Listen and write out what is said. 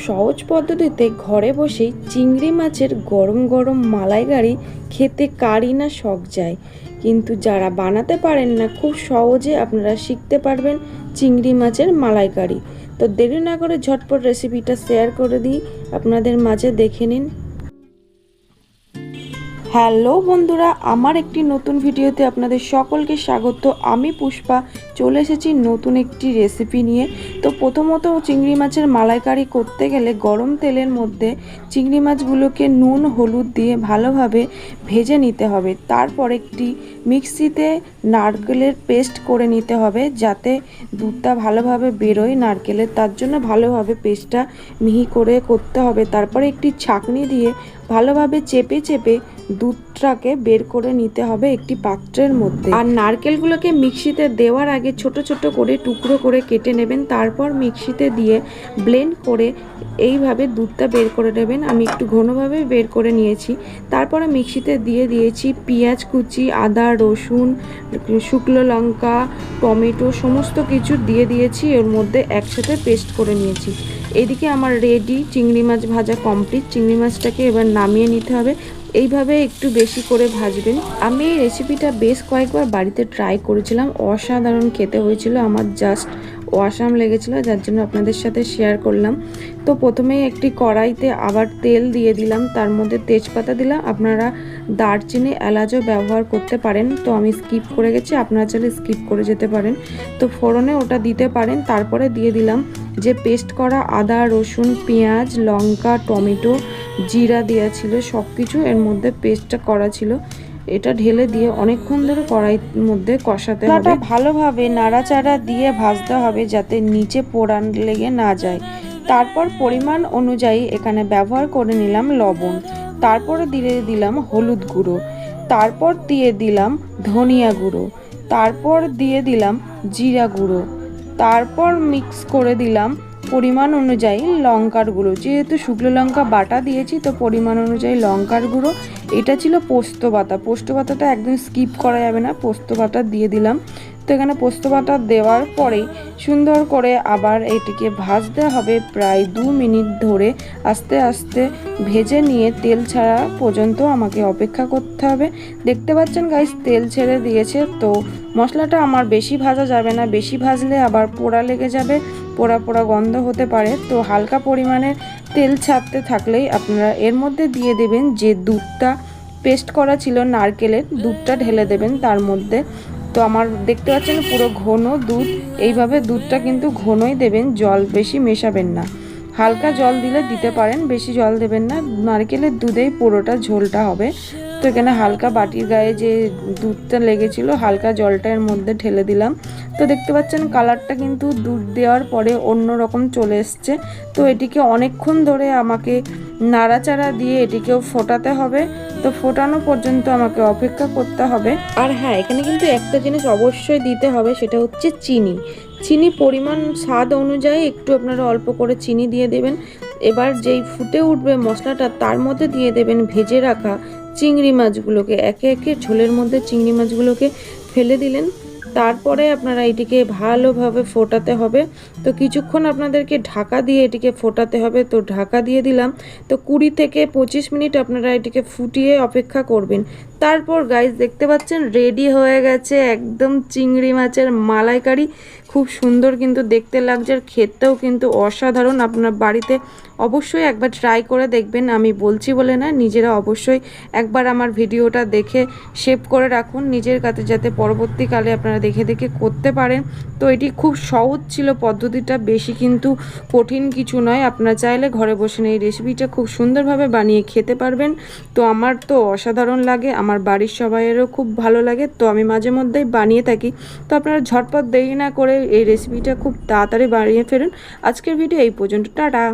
সহজ পদ্ধতিতে ঘরে বসেই চিংড়ি মাছের গরম গরম মালাইকারি খেতে কারই না শখ যায়। কিন্তু যারা বানাতে পারেন না, খুব সহজে আপনারা শিখতে পারবেন চিংড়ি মাছের মালাইকারি। তো দেরি না করে ঝটপট রেসিপিটা শেয়ার করে দিই আপনাদের মাঝে, দেখে নিন। হ্যালো বন্ধুরা, আমার একটি নতুন ভিডিওতে আপনাদের সকলকে স্বাগত। আমি পুষ্পা চলে এসেছি নতুন একটি রেসিপি নিয়ে। তো প্রথমত চিংড়ি মাছের মালাইকারি করতে গেলে গরম তেলের মধ্যে চিংড়ি মাছগুলোকে নুন হলুদ দিয়ে ভালোভাবে ভেজে নিতে হবে। তারপর একটি মিক্সিতে নারকেলের পেস্ট করে নিতে হবে, যাতে দুধটা ভালোভাবে বেরোয় নারকেলের, তার জন্য ভালোভাবে পেস্টটা মিহি করে করতে হবে। তারপরে একটি ছাঁকনি দিয়ে ভালোভাবে চেপে চেপে দুধটাকে বের করে নিতে হবে একটি পাত্রের মধ্যে। আর নারকেলগুলোকে মিক্সিতে দেওয়ার আগে ছোট ছোট করে টুকরো করে কেটে নেবেন। তারপর মিক্সিতে দিয়ে ব্লেন্ড করে এইভাবে দুধটা বের করে নেবেন। আমি একটু ঘনভাবে বের করে নিয়েছি। তারপরে মিক্সিতে দিয়ে দিয়েছি পেঁয়াজ কুচি, আদা রসুন, শুকনো লঙ্কা, টমেটো সমস্ত কিছু দিয়ে দিয়েছি, এর মধ্যে একসাথে পেস্ট করে নিয়েছি। এদিকে আমার রেডি চিংড়ি মাছ ভাজা কমপ্লিট। চিংড়ি মাছটাকে এবার নামিয়ে নিতে হবে। এইভাবে একটু বেশি করে ভাজবেন। আমি এই রেসিপিটা বেশ কয়েকবার বাড়িতে ট্রাই করেছিলাম, অসাধারণ খেতে হয়েছিল, আমার জাস্ট অসাম লেগেছিল, যার জন্য আপনাদের সাথে শেয়ার করলাম। তো প্রথমেই একটি কড়াইতে আবার তেল দিয়ে দিলাম, তার মধ্যে তেজপাতা দিলাম। আপনারা দারচিনি এলাচও ব্যবহার করতে পারেন, তো আমি স্কিপ করে গেছি, আপনারা চাইলে স্কিপ করে যেতে পারেন। তো ফোড়নে ওটা দিতে পারেন। তারপরে দিয়ে দিলাম যে পেস্ট করা আদা রসুন পেঁয়াজ লঙ্কা টমেটো জিরা দেওয়া ছিল, সব কিছু এর মধ্যে পেস্টটা করা ছিল। এটা ঢেলে দিয়ে অনেকক্ষণ ধরে কড়াইয়ের মধ্যে কষাতে হবে। ভালোভাবে নাড়াচাড়া দিয়ে ভাজতে হবে, যাতে নিচে পোড়ান লেগে না যায়। তারপর পরিমাণ অনুযায়ী এখানে ব্যবহার করে নিলাম লবণ। তারপরে দিয়ে দিলাম হলুদ গুঁড়ো, তারপর দিয়ে দিলাম ধনিয়া গুঁড়ো, তারপর দিয়ে দিলাম জিরা গুঁড়ো, তারপর মিক্স করে দিলাম পরিমাণ অনুযায়ী লঙ্কার গুঁড়ো। যেহেতু শুকনো লঙ্কা বাটা দিয়েছি, তো পরিমাণ অনুযায়ী লঙ্কার গুঁড়ো। এটা ছিল পোস্ত বাটা। পোস্ত বাটাটা একদম স্কিপ করা যাবে না, পোস্ত বাটা দিয়ে দিলাম। তো এখানে পোস্ত বাটা দেওয়ার পরেই সুন্দর করে আবার এটিকে ভাজতে হবে প্রায় 2 মিনিট ধরে। আস্তে আস্তে ভেজে নিয়ে তেল ছাড়া পর্যন্ত আমাকে অপেক্ষা করতে হবে। দেখতে পাচ্ছেন গাইস, তেল ছেড়ে দিয়েছে। তো মশলাটা আমার বেশি ভাজা যাবে না, বেশি ভাজলে আবার পোড়া লেগে যাবে, পোড়া পোড়া গন্ধ হতে পারে। তো হালকা পরিমাণে তেল ছাড়তে থাকলেই আপনারা এর মধ্যে দিয়ে দেবেন যে দুধটা পেস্ট করা ছিল নারকেলের, দুধটা ঢেলে দেবেন তার মধ্যে। তো আমার দেখতে পাচ্ছেন পুরো ঘন দুধ। এইভাবে দুধটা কিন্তু ঘনই দেবেন, জল বেশি মেশাবেন না। হালকা জল দিলে দিতে পারেন, বেশি জল দেবেন না, নারকেলের দুধেই পুরোটা ঝোলটা হবে। তো এখানে হালকা বাটির গায়ে যে দুধটা লেগেছিল, হালকা জলটা এর মধ্যে ঢেলে দিলাম। তো দেখতে পাচ্ছেন কালারটা কিন্তু দুধ দেওয়ার পরে অন্য রকম চলে এসছে। তো এটিকে অনেকক্ষণ ধরে আমাকে নাড়াচাড়া দিয়ে এটিকেও ফোটাতে হবে। তো ফোটানো পর্যন্ত আমাকে অপেক্ষা করতে হবে। আর হ্যাঁ, এখানে কিন্তু একটা জিনিস অবশ্যই দিতে হবে, সেটা হচ্ছে চিনি। চিনি পরিমাণ স্বাদ অনুযায়ী একটু আপনারা অল্প করে চিনি দিয়ে দেবেন। এবার যেই ফুটে উঠবে মশলাটা, তার মধ্যে দিয়ে দেবেন ভেজে রাখা চিংড়ি মাছগুলোকে। একে একে ঝোলের মধ্যে চিংড়ি মাছগুলোকে ফেলে দিলেন। তারপরে আপনারা এটিকে ভালোভাবে ফোটাতে হবে। তো কিছুক্ষণ আপনাদেরকে ঢাকা দিয়ে এটিকে ফোটাতে হবে। তো ঢাকা দিয়ে দিলাম। তো 20 থেকে 25 মিনিট আপনারা এটিকে ফুটিয়ে অপেক্ষা করবেন। তারপর গাইস দেখতে পাচ্ছেন রেডি হয়ে গেছে একদম চিংড়ি মাছের মালাইকারি। খুব সুন্দর কিন্তু দেখতে লাগছে, আর খেতেও কিন্তু অসাধারণ। আপনার বাড়িতে অবশ্যই একবার ট্রাই করে দেখবেন, আমি বলছি বলে না, নিজেরা অবশ্যই একবার আমার ভিডিওটা দেখে সেভ করে রাখুন নিজের কাছে, যাতে পরবর্তীকালে আপনারা দেখে দেখে করতে পারেন। তো এটি খুব সহজ ছিল পদ্ধতিটা, বেশি কিন্তু কঠিন কিছু নয়। আপনারা চাইলে ঘরে বসে এই রেসিপিটা খুব সুন্দরভাবে বানিয়ে খেতে পারবেন। তো আমার তো অসাধারণ লাগে, আমার বাড়ির সবাইয়েরও খুব ভালো লাগে। তো আমি মাঝে মধ্যেই বানিয়ে থাকি। তো আপনারা ঝটপট দেরি না করে এই রেসিপিটা খুব তাড়াতাড়ি বানিয়ে ফেলুন। আজকের ভিডিও এই পর্যন্ত, টাটা।